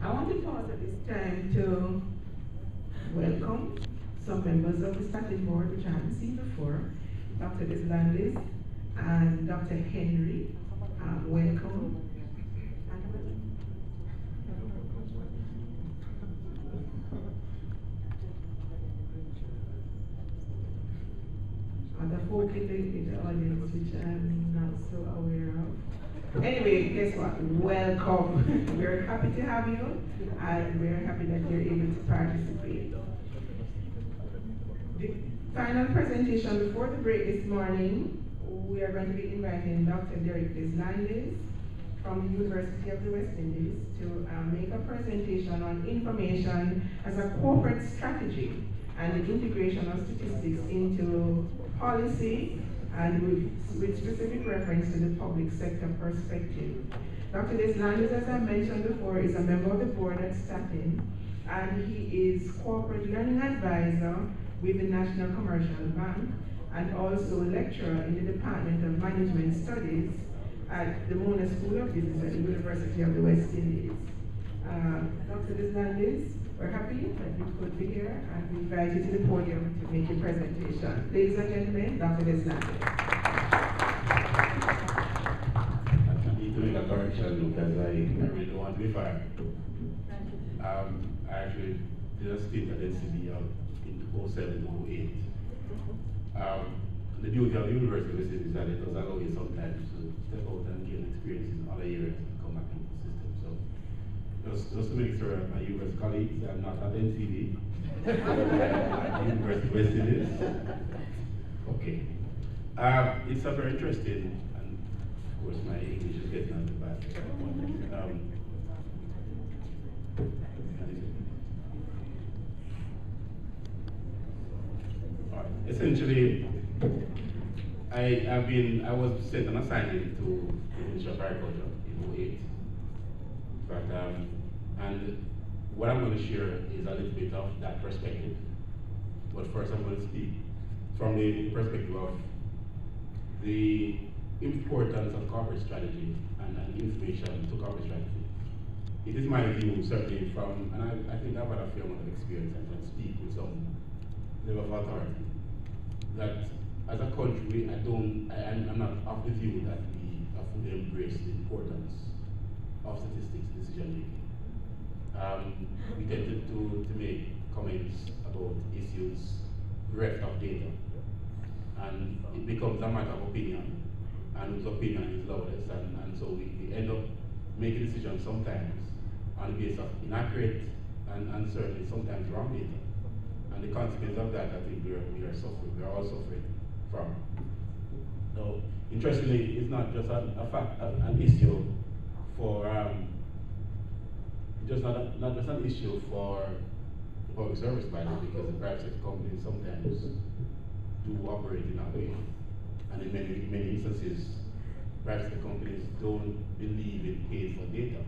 I want to pause at this time to welcome some members of the Static Board, which I haven't seen before, Dr. Deslandes and Dr. Henry. Welcome. Other folk in the audience, which I'm not so aware of. Anyway, guess what? Welcome. We're happy to have you, and we're happy that you're able to participate. The final presentation before the break this morning, we are going to be inviting Dr. Derrick Deslandes from the University of the West Indies to make a presentation on information as a corporate strategy and the integration of statistics into policy, and with specific reference to the public sector perspective. Dr. Deslandes, as I mentioned before, is a member of the board at Statin, and he is corporate learning advisor with the National Commercial Bank, and also a lecturer in the Department of Management Studies at the Mona School of Business at the University of the West Indies. Dr. Deslandes, we're happy that you could be here, and we invite you to the podium to make your presentation. Ladies and gentlemen, Dr. Deslandes. I need to make a correction because I really don't want to be fired. I actually did a stint at NCB in 07-08. The beauty of the university is that it does allow you sometimes to step out and gain experience in other areas and come back into the system. So just to make sure my university colleagues, I'm not at NCB. At the University of West Indies. Okay. It's a very interesting, and of course my English is getting out of the back. Essentially, I was sent an assignment to the Ministry of Agriculture in 08. And what I'm going to share is a little bit of that perspective. But first I'm going to speak from the perspective of the importance of corporate strategy and information to corporate strategy. It is my view, certainly from, and I think I've had a fair amount of experience and can speak with some level of authority, that as a country, I'm not of the view that we have fully embraced the importance of statistics decision making. We tended to make comments about issues bereft of data, and it becomes a matter of opinion, and whose opinion is loudest, and so we end up making decisions sometimes on the basis of inaccurate and certainly sometimes wrong data. And the consequence of that, I think we are all suffering from. Now, interestingly, it's not just an issue for not just an issue for the public service provider, because the private sector companies sometimes do operate in that way, and in many instances, private sector companies don't believe in paying for data.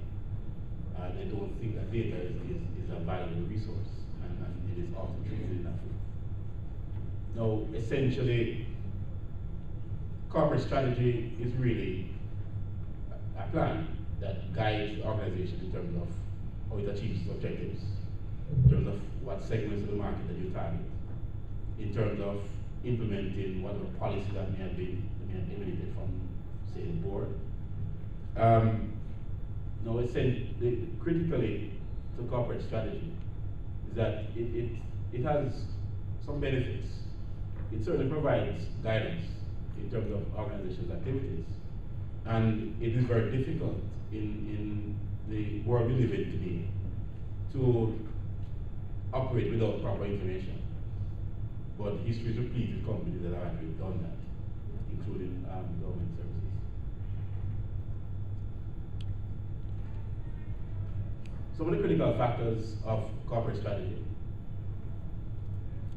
They don't think that data is a valuable resource, and it is often treated in that way. Now, essentially, corporate strategy is really a plan that guides the organization in terms of how it achieves its objectives, in terms of what segments of the market that you target, in terms of implementing whatever policy that may have emanated from, say, the board. Now, essentially, critically to corporate strategy is that it has some benefits. It certainly provides guidance in terms of organization's activities, and it is very difficult in the world we live in today to operate without proper information. But history is replete with companies that have actually done that, including government services. Some of the critical factors of corporate strategy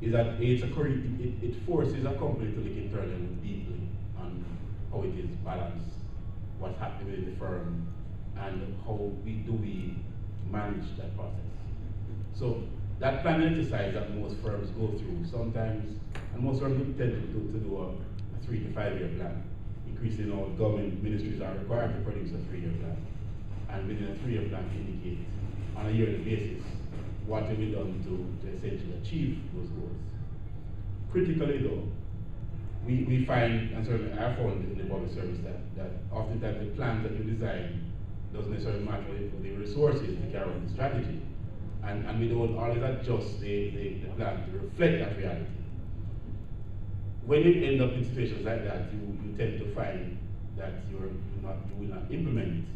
is that it forces a company to look internally and deeply on how it is balanced, what's happening within the firm, and how we manage that process. So that planning exercise that most firms go through sometimes, and most firms tend to do a 3 to 5 year plan. Increasingly, government ministries are required to produce a 3-year plan, and within a 3-year plan indicate on a yearly basis what will be done to essentially achieve those goals. Critically though, we find, and certainly I found in the public service, that oftentimes the plans that you design doesn't necessarily match with the resources to carry out the strategy. And we don't always adjust the plan to reflect that reality. When you end up in situations like that, you tend to find that you will not implement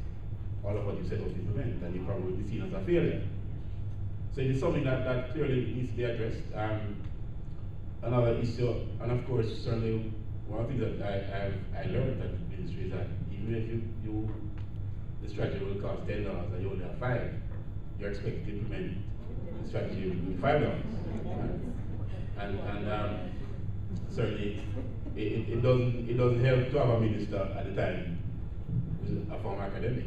all of what you set out to implement, and you probably will be seen as a failure. So it is something that clearly needs to be addressed. Another issue, and of course, certainly one thing that I learned at the ministry is that even if the strategy will cost $10 and you only have $5, you're expected to implement the strategy with $5. And certainly it doesn't help to have a minister at the time who's a former academic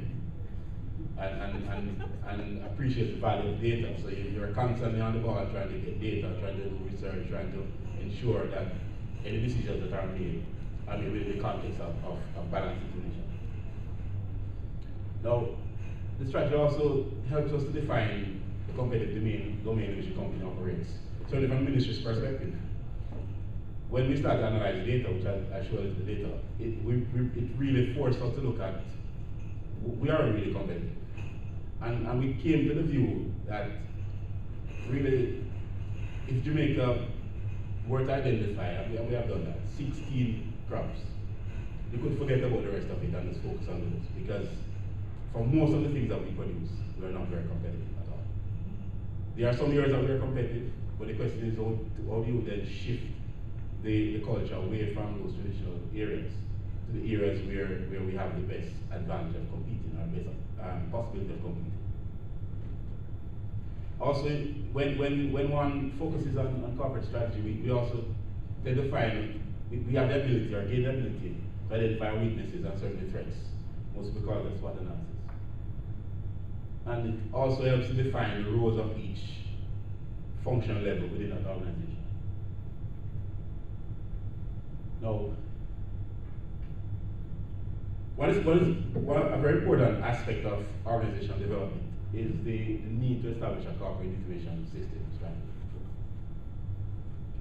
and appreciate the value of data. So you're constantly on the ball trying to get data, trying to do research, trying to ensure that any decisions that are made are made within the context of balanced information. Now, the strategy also helps us to define the competitive domain in which the company operates. So from the ministry's perspective, when we start to analyze data, which I showed you the data, it really forced us to look at, we are really competitive. And we came to the view that really, if Jamaica were to identify, and we have done that, 16 crops, we could forget about the rest of it and just focus on those, because for most of the things that we produce, we are not very competitive at all. There are some areas that we are competitive, but the question is how do you then shift the culture away from those traditional areas to the areas where we have the best advantage of competing, or best possibility of competing. Also, when one focuses on corporate strategy, we also tend to find we have the ability, or gain the ability, to identify weaknesses and certain threats, mostly because of SWOT analysis. And it also helps to define the roles of each functional level within that organization. Now, a very important aspect of organizational development is the need to establish a corporate information system strategy.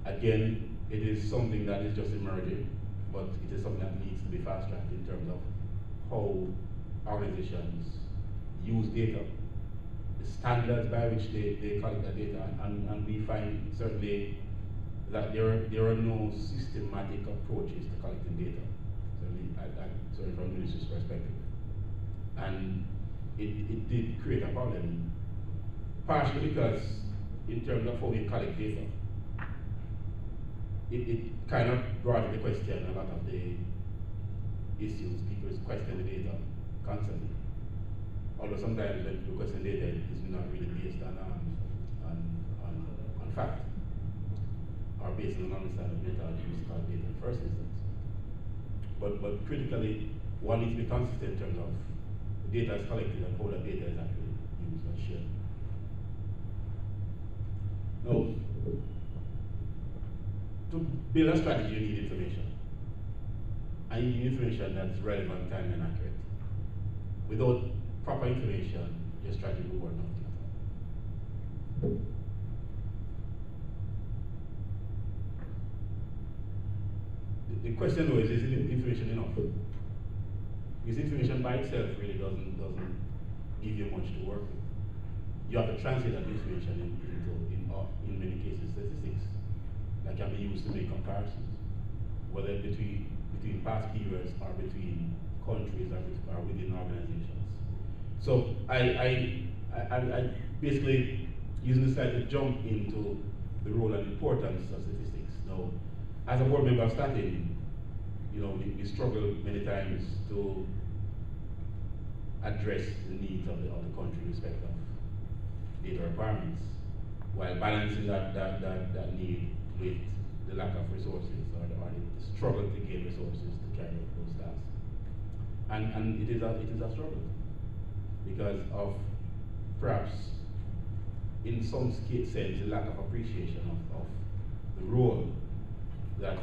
Again, it is something that is just emerging, but it is something that needs to be fast-tracked in terms of how organizations use data, the standards by which they collect that data, and we find certainly that there are no systematic approaches to collecting data, certainly from the ministry's perspective. And it did create a problem, partially because in terms of how we collect data, it kind of brought into question a lot of the issues. People question the data constantly. Although sometimes when people question data, it is not really based on fact, or based on an understanding of data, use to collect data in the first instance. But critically, one needs to be consistent in terms of the data is collected and how that data is actually used and shared. Now, to build a strategy, you need information. And you need information that's relevant, timely, and accurate. Without proper information, your strategy will work out. The question though is information enough? Because information by itself really doesn't give you much to work with. You have to translate that information into, in many cases, statistics that can be used to make comparisons, whether between past periods or between countries or within organizations. So I basically using this slide to jump into the role and importance of statistics. Now, as a board member of Statin, we struggle many times to address the needs of the country in respect of data requirements, while balancing that need with the lack of resources or the struggle to gain resources to carry out those tasks. And it is a struggle because of perhaps in some sense the lack of appreciation of the role that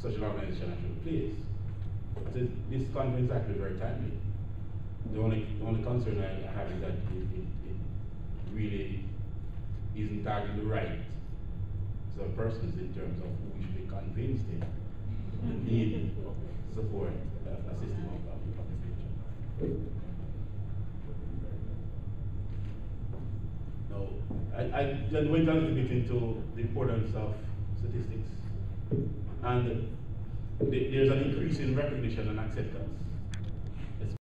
such an organization actually plays. But this conference is actually very timely. The only concern I have is that isn't targeting the right some persons in terms of who we should be convinced in the need support a system of public sector. Now, I then went a little bit into the importance of statistics, and there's an increase in recognition and acceptance